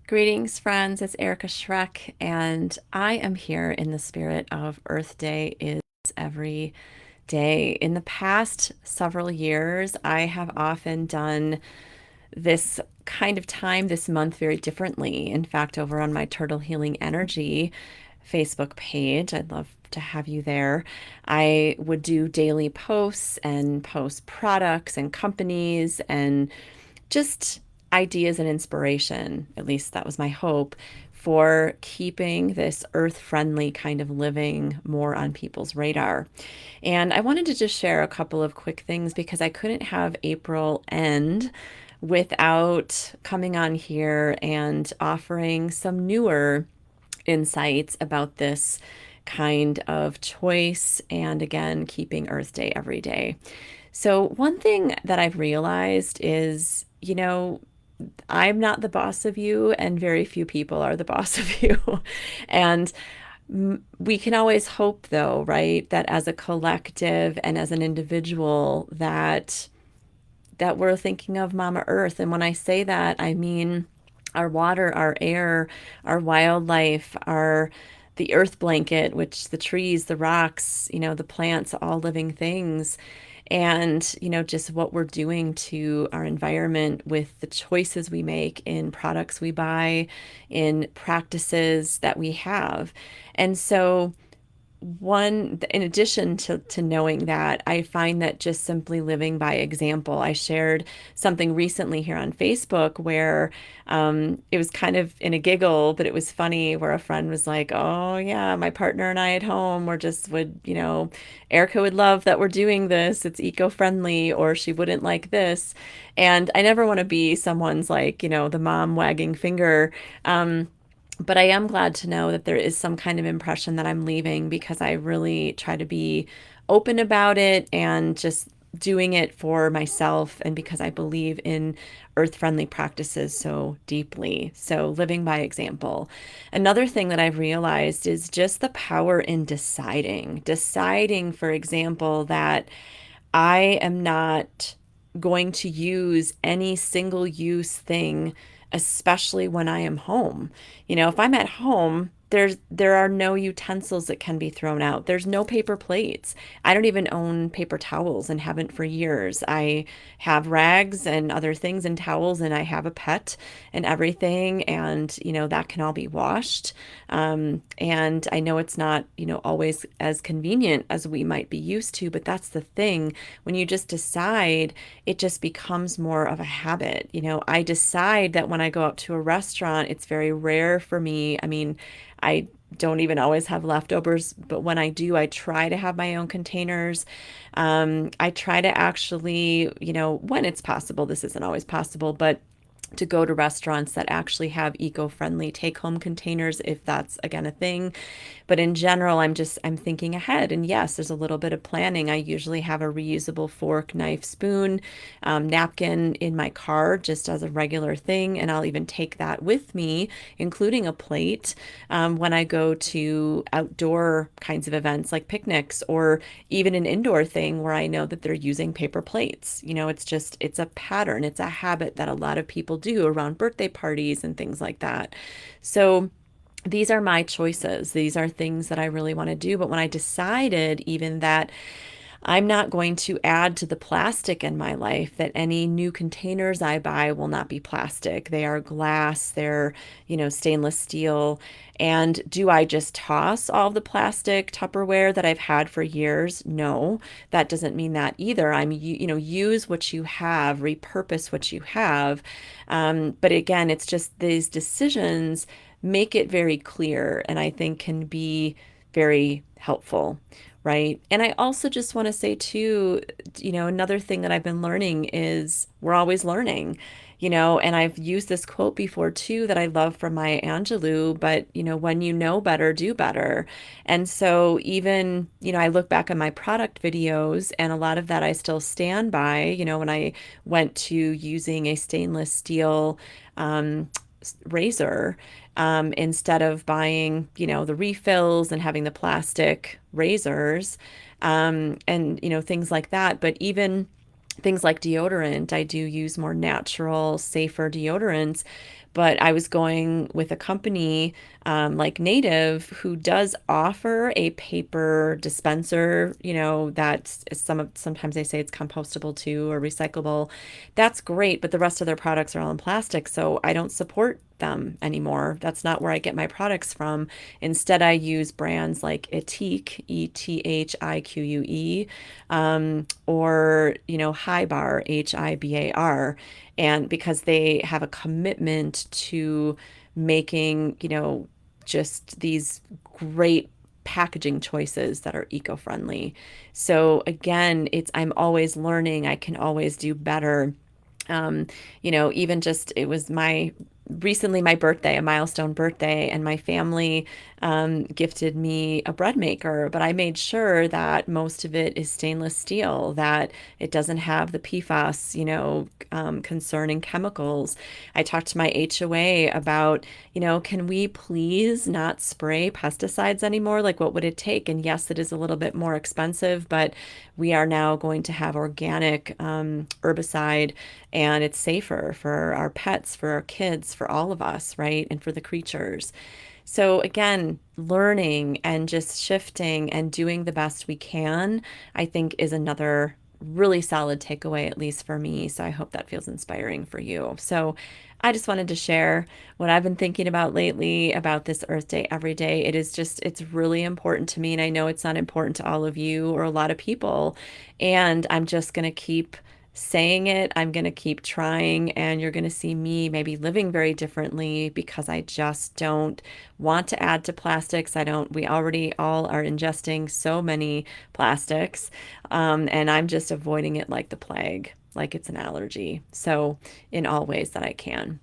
Greetings, friends. It's Erika Schreck, and I am here in the spirit of Earth Day is every day. In the past several years, I have often done this kind of time this month very differently. In fact, over on my Turtle Healing Energy Facebook page, I'd love to have you there. I would do daily posts and post products and companies and just ideas and inspiration. At least that was my hope for keeping this earth friendly kind of living more on people's radar. And I wanted to just share a couple of quick things because I couldn't have April end without coming on here and offering some newer insights about this kind of choice and again, keeping Earth Day every day. So, one thing that I've realized is, I'm not the boss of you, and very few people are the boss of you. And we can always hope, though, right, that as a collective and as an individual, that we're thinking of Mama Earth. And when I say that, I mean our water, our air, our wildlife, our the earth blanket, which the trees, the rocks, the plants, all living things. And, just what we're doing to our environment with the choices we make in products we buy, in practices that we have. And so, in addition to knowing that, I find that just simply living by example. I shared something recently here on Facebook where it was kind of in a giggle, but it was funny, where a friend was like, oh yeah, my partner and I at home, we're just Erica would love that we're doing this, it's eco-friendly, or she wouldn't like this. And I never want to be someone's like, the mom wagging finger. But I am glad to know that there is some kind of impression that I'm leaving, because I really try to be open about it and just doing it for myself and because I believe in earth friendly practices so deeply. So, living by example. Another thing that I've realized is just the power in deciding, for example, that I am not going to use any single use thing, especially when I am home. If I'm at home, there are no utensils that can be thrown out. There's no paper plates. I don't even own paper towels and haven't for years. I have rags and other things and towels, and I have a pet and everything, and that can all be washed. And I know it's not always as convenient as we might be used to, but that's the thing. When you just decide, it just becomes more of a habit. I decide that when I go out to a restaurant, it's very rare for me. I mean, I don't even always have leftovers, but when I do, I try to have my own containers. I try to actually, when it's possible, this isn't always possible, but to go to restaurants that actually have eco-friendly take-home containers, if that's again a thing. But in general, I'm thinking ahead, and yes, there's a little bit of planning. I usually have a reusable fork, knife, spoon, napkin in my car just as a regular thing, and I'll even take that with me, including a plate, when I go to outdoor kinds of events like picnics, or even an indoor thing where I know that they're using paper plates. It's a pattern, it's a habit that a lot of people do around birthday parties and things like that. So these are my choices. These are things that I really want to do. But when I decided even that I'm not going to add to the plastic in my life, that any new containers I buy will not be plastic. They are glass, they're, stainless steel. And do I just toss all the plastic Tupperware that I've had for years? No, that doesn't mean that either. Use what you have, repurpose what you have. But again, it's just these decisions make it very clear, and I think can be very helpful. Right. And I also just want to say, too, another thing that I've been learning is we're always learning, and I've used this quote before, too, that I love from Maya Angelou, but, when you know better, do better. And so even, I look back on my product videos, and a lot of that I still stand by, when I went to using a stainless steel razor, instead of buying, the refills and having the plastic razors, and, things like that. But even things like deodorant, I do use more natural, safer deodorants. but I was going with a company like Native who does offer a paper dispenser, that's sometimes they say it's compostable too or recyclable. That's great, but the rest of their products are all in plastic, so I don't support them anymore. That's not where I get my products from. Instead, I use brands like Etique, Ethique, or Hibar, Hibar, and because they have a commitment to making, just these great packaging choices that are eco-friendly. So again, I'm always learning. I can always do better. Even just it was my recently my birthday, a milestone birthday, and my family gifted me a bread maker, but I made sure that most of it is stainless steel, that it doesn't have the PFAS, concerning chemicals. I talked to my HOA about, can we please not spray pesticides anymore? Like, what would it take? And yes, it is a little bit more expensive, but we are now going to have organic herbicide, and it's safer for our pets, for our kids, for all of us, right? And for the creatures. So again, learning and just shifting and doing the best we can, I think is another really solid takeaway, at least for me. So I hope that feels inspiring for you. So I just wanted to share what I've been thinking about lately about this Earth Day every day. It's really important to me. And I know it's not important to all of you or a lot of people. And I'm just going to keep saying it. I'm going to keep trying, and you're going to see me maybe living very differently because I just don't want to add to plastics. We already all are ingesting so many plastics, and I'm just avoiding it like the plague, like it's an allergy. So, in all ways that I can.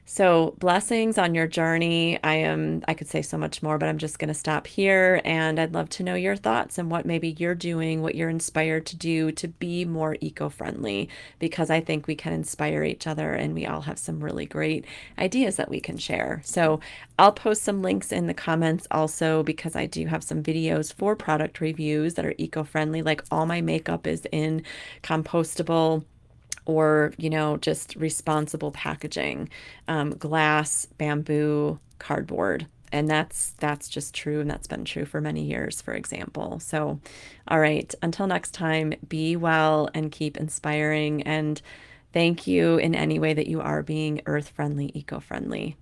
So, blessings on your journey. I could say so much more, but I'm just going to stop here, and I'd love to know your thoughts and what maybe you're doing, what you're inspired to do to be more eco-friendly, because I think we can inspire each other and we all have some really great ideas that we can share. So, I'll post some links in the comments also, because I do have some videos for product reviews that are eco-friendly. Like, all my makeup is in compostable or just responsible packaging, glass, bamboo, cardboard. And that's just true, and that's been true for many years, for example. So all right, until next time, be well and keep inspiring, and thank you in any way that you are being earth friendly, eco friendly.